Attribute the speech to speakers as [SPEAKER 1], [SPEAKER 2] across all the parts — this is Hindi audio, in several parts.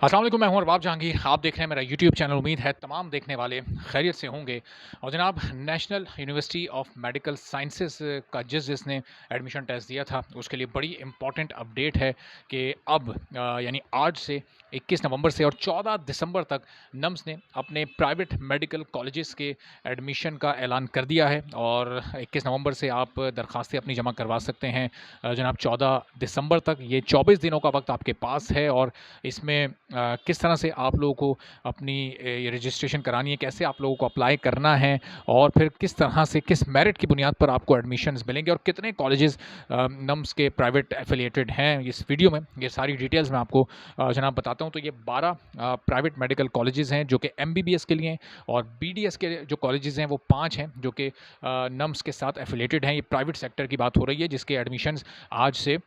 [SPEAKER 1] अस्सलाम वालेकुम, मैं हूं अरबाब जहांगीर। आप देख रहे हैं मेरा यूट्यूब चैनल। उम्मीद है तमाम देखने वाले खैरियत से होंगे। और जनाब, national university of medical sciences का जिसने एडमिशन टेस्ट दिया था, उसके लिए बड़ी इंपॉर्टेंट अपडेट है कि अब यानी आज से 21 नवंबर से और 14 दिसंबर तक नम्स ने अपने प्राइवेट मेडिकल कॉलेजेस के एडमिशन का ऐलान कर दिया है। और 21 नवंबर से आप दरखास्तें अपनी जमा करवा सकते हैं। जनाब, 14 दिसंबर तक ये 24 दिनों का वक्त आपके पास है। और इसमें किस तरह से आप लोगों को अपनी ये रजिस्ट्रेशन करानी है, कैसे आप लोगों को अप्लाई करना है, और फिर किस तरह से किस मेरिट की बुनियाद पर आपको एडमिशन्स मिलेंगे, और कितने कॉलेजेस नम्स के प्राइवेट एफिलिएटेड हैं, इस वीडियो में ये सारी डिटेल्स मैं आपको जनाब बताता हूँ। तो ये 12 प्राइवेट मेडिकल कॉलेजेस हैं जो कि एमबीबीएस के लिए हैं, और बीडीएस के जो कॉलेजेस हैं वो 5 हैं जो कि नम्स के साथ एफिलिएटेड हैं। ये प्राइवेट सेक्टर की बात हो रही है जिसके एडमिशन्स आज से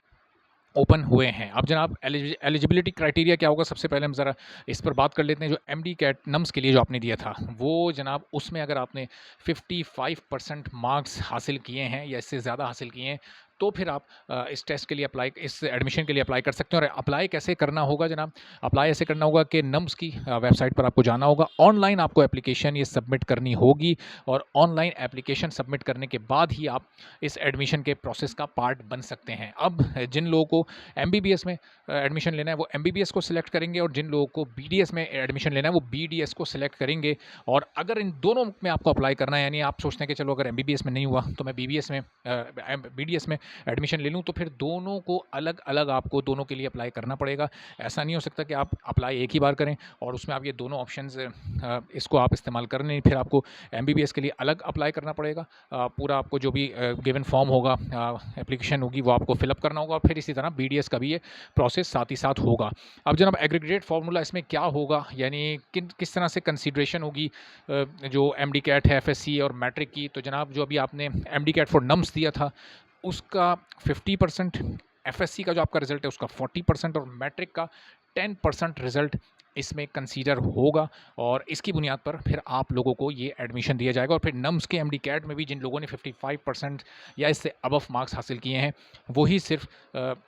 [SPEAKER 1] ओपन हुए हैं। अब जनाब, एलिजिबिलिटी क्राइटेरिया क्या होगा, सबसे पहले हम ज़रा इस पर बात कर लेते हैं। जो एमडी कैट नम्स के लिए जो आपने दिया था, वो जनाब उसमें अगर आपने 55% मार्क्स हासिल किए हैं या इससे ज़्यादा हासिल किए हैं, तो फिर आप इस टेस्ट के लिए इस एडमिशन के लिए अप्लाई कर सकते हैं। और अप्लाई कैसे करना होगा जनाब? अप्लाई ऐसे करना होगा कि नम्स की वेबसाइट पर आपको जाना होगा। ऑनलाइन आपको एप्लीकेशन ये सबमिट करनी होगी, और ऑनलाइन एप्लीकेशन सबमिट करने के बाद ही आप इस एडमिशन के प्रोसेस का पार्ट बन सकते हैं। अब जिन लोगों को एमबीबीएस में एडमिशन लेना है वो एमबीबीएस को सिलेक्ट करेंगे, और जिन लोगों को बीडीएस में एडमिशन लेना है वो बीडीएस को सिलेक्ट करेंगे। और अगर इन दोनों में आपको अप्लाई करना है, यानी आप सोचते हैं कि चलो अगर एमबीबीएस में नहीं हुआ तो मैं बीडीएस में एडमिशन ले लूँ, तो फिर दोनों को अलग अलग आपको दोनों के लिए अप्लाई करना पड़ेगा। ऐसा नहीं हो सकता कि आप अप्लाई एक ही बार करें और उसमें आप ये दोनों ऑप्शंस इसको आप इस्तेमाल कर नहीं, फिर आपको एमबीबीएस के लिए अलग अप्लाई करना पड़ेगा। पूरा आपको जो भी गिवन फॉर्म होगा, एप्लीकेशन होगी, वो आपको फिलअप करना होगा, और फिर इसी तरह बीडीएस का भी ये प्रोसेस साथ ही साथ होगा। अब जनाब, एग्रीगेट फार्मूला इसमें क्या होगा, यानी किस तरह से कंसीडरेशन होगी जो एमडी कैट है, एफएससी और मैट्रिक की। तो जनाब, जो अभी आपने एमडी कैट फॉर नम्स दिया था उसका 50%, एफएससी का जो आपका रिजल्ट है उसका 40%, और मैट्रिक का 10% रिजल्ट इसमें कंसीडर होगा। और इसकी बुनियाद पर फिर आप लोगों को ये एडमिशन दिया जाएगा। और फिर नम्स के एमडी कैट में भी जिन लोगों ने 55% या इससे अबव मार्क्स हासिल किए हैं, वही सिर्फ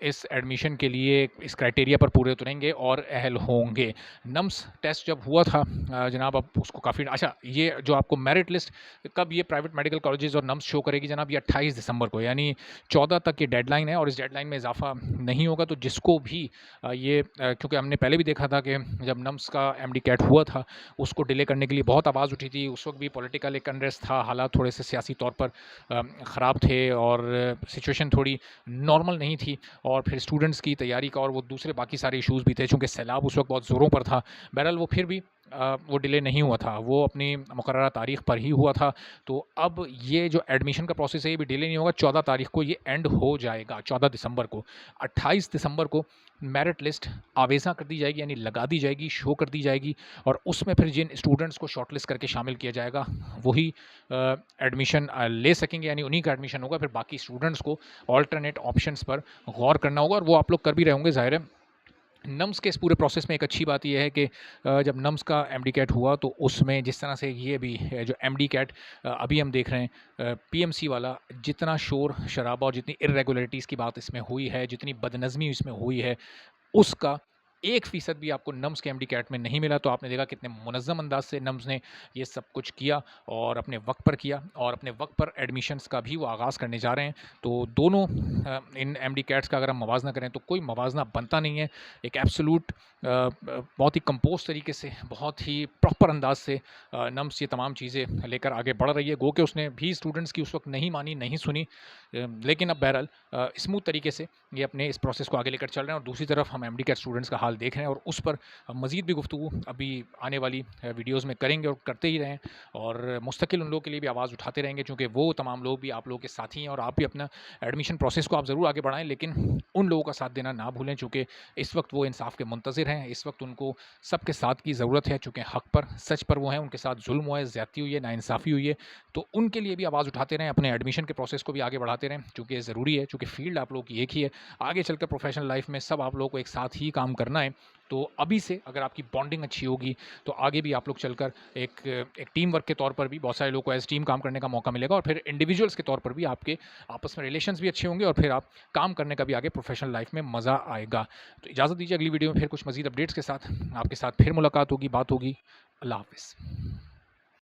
[SPEAKER 1] इस एडमिशन के लिए इस क्राइटेरिया पर पूरे उतरेंगे और अहल होंगे। नम्स टेस्ट जब हुआ था जनाब, अब उसको काफ़ी अच्छा, ये जो आपको मेरिट लिस्ट कब ये प्राइवेट मेडिकल कॉलेजेस और नम्स शो करेगी जनाब, ये 28 दिसंबर को, यानी 14 तक ये डेडलाइन है। और इस डेडलाइन में इजाफा नहीं होगा। तो जिसको भी क्योंकि हमने पहले भी देखा था कि जब नम्स का एमडी कैट हुआ था उसको डिले करने के लिए बहुत आवाज़ उठी थी। उस वक्त भी पॉलिटिकल एक अनरेस्ट था, हालात थोड़े से सियासी तौर पर ख़राब थे, और सिचुएशन थोड़ी नॉर्मल नहीं थी। और फिर स्टूडेंट्स की तैयारी का और वो दूसरे बाकी सारे इश्यूज़ भी थे, चूँकि सैलाब उस वक्त बहुत ज़ोरों पर था। बहरहाल वो फिर भी वो डिले नहीं हुआ था, वो अपनी मुकर्ररा तारीख़ पर ही हुआ था। तो अब ये जो एडमिशन का प्रोसेस है ये भी डिले नहीं होगा, 14 तारीख को ये एंड हो जाएगा, 14 दिसंबर को। 28 दिसंबर को मेरिट लिस्ट आवेज़ा कर दी जाएगी, यानी लगा दी जाएगी, शो कर दी जाएगी, और उसमें फिर जिन स्टूडेंट्स को शॉर्टलिस्ट करके शामिल किया जाएगा वही एडमिशन ले सकेंगे, यानी उन्हीं का एडमिशन होगा। फिर बाकी स्टूडेंट्स को ऑल्टरनेट ऑप्शंस पर गौर करना होगा, और वो आप लोग कर भी रहे होंगे, ज़ाहिर है। नम्स के इस पूरे प्रोसेस में एक अच्छी बात ये है कि जब नम्स का एमडी कैट हुआ तो उसमें जिस तरह से ये भी है जो एमडी कैट अभी हम देख रहे हैं पीएमसी वाला, जितना शोर शराबा और जितनी इरेगुलरिटीज़ की बात इसमें हुई है, जितनी बदनज़मी इसमें हुई है, उसका 1% भी आपको नम्स के एमडी कैट में नहीं मिला। तो आपने देखा कितने मुनज़्ज़म अंदाज से नम्स ने ये सब कुछ किया, और अपने वक्त पर किया, और अपने वक्त पर एडमिशन्स का भी वो आगाज़ करने जा रहे हैं। तो दोनों इन एमडी कैट्स का अगर हम मवाजना करें तो कोई मवाजना बनता नहीं है। एक एब्सोल्यूट बहुत ही कंपोज तरीके से, बहुत ही प्रॉपर अंदाज से नम्स ये तमाम चीज़ें लेकर आगे बढ़ रही है। गो कि उसने भी स्टूडेंट्स की उस वक्त नहीं मानी, नहीं सुनी, लेकिन अब बहरहाल स्मूथ तरीके से ये अपने इस प्रोसेस को आगे लेकर चल रहे हैं। और दूसरी तरफ हम एमडी कैट स्टूडेंट्स का हाल देख रहे हैं, और उस पर मज़ीद भी गुफ्तगू अभी आने वाली वीडियोज़ में करेंगे और करते ही रहें, और मुस्तकिल उन लोगों के लिए भी आवाज़ उठाते रहेंगे, क्योंकि वो तमाम लोग भी आप लोगों के साथी हैं, और आप भी अपना एडमिशन प्रोसेस को आप ज़रूर आगे बढ़ाएं, लेकिन उन लोगों का साथ देना ना भूलें, चूँकि इस वक्त वो इंसाफ के मुंतज़िर हैं। इस वक्त उनको सबके साथ की ज़रूरत है, चूँकि हक़ पर, सच पर वो हैं, उनके साथ जुल्म हुआ है, ज़्यादती हुई है, नाइंसाफ़ी हुई है। तो उनके लिए भी आवाज़ उठाते रहें, अपने एडमिशन के प्रोसेस को भी आगे बढ़ाते रहें, चूँकि ज़रूरी है, चूँकि फ़ील्ड आप लोगों की एक ही है। आगे चलकर प्रोफेशनल लाइफ में सब आप लोगों को एक साथ ही काम करना बनाएँ, तो अभी से अगर आपकी बॉन्डिंग अच्छी होगी, तो आगे भी आप लोग चलकर एक टीम वर्क के तौर पर भी बहुत सारे लोगों को एज़ टीम काम करने का मौका मिलेगा और फिर इंडिविजुअल्स के तौर पर भी आपके आपस में रिलेशंस भी अच्छे होंगे और फिर आप काम करने का भी आगे प्रोफ़ेशनल लाइफ़ में मज़ा आएगा। तो इजाज़त दीजिए, अगली वीडियो में फिर कुछ मज़ीद अपडेट्स के साथ आपके साथ फिर मुलाकात होगी, बात होगी। अल्लाह हाफ़िज़।